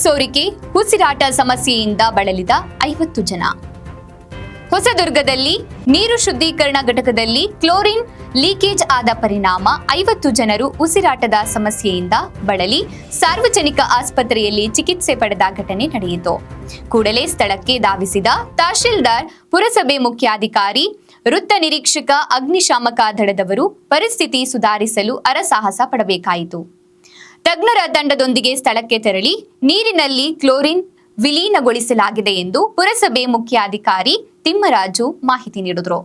Gas ಸೋರಿಕೆ, ಉಸಿರಾಟ ಸಮಸ್ಯೆಯಿಂದ ಬಳಲಿದ 50 ಜನ. ಹೊಸದುರ್ಗದಲ್ಲಿ ನೀರು ಶುದ್ಧೀಕರಣ ಘಟಕದಲ್ಲಿ ಕ್ಲೋರಿನ್ ಲೀಕೇಜ್ ಆದ ಪರಿಣಾಮ 50 ಜನರು ಉಸಿರಾಟದ ಸಮಸ್ಯೆಯಿಂದ ಬಳಲಿ ಸಾರ್ವಜನಿಕ ಆಸ್ಪತ್ರೆಯಲ್ಲಿ ಚಿಕಿತ್ಸೆ ಪಡೆದ ಘಟನೆ ನಡೆಯಿತು. ಕೂಡಲೇ ಸ್ಥಳಕ್ಕೆ ಧಾವಿಸಿದ ತಹಶೀಲ್ದಾರ್, ಪುರಸಭೆ ಮುಖ್ಯಾಧಿಕಾರಿ, ವೃತ್ತ ನಿರೀಕ್ಷಕ, ಅಗ್ನಿಶಾಮಕ ದಳದವರು ಪರಿಸ್ಥಿತಿ ಸುಧಾರಿಸಲು ಹರಸಾಹಸ ಪಡಬೇಕಾಯಿತು. ತಜ್ಞರ ತಂಡದೊಂದಿಗೆ ಸ್ಥಳಕ್ಕೆ ತೆರಳಿ ನೀರಿನಲ್ಲಿ ಕ್ಲೋರಿನ್ ವಿಲೀನಗೊಳಿಸಲಾಗಿದೆ ಎಂದು ಪುರಸಭೆ ಮುಖ್ಯಾಧಿಕಾರಿ ತಿಮ್ಮರಾಜು ಮಾಹಿತಿ ನೀಡಿದರು.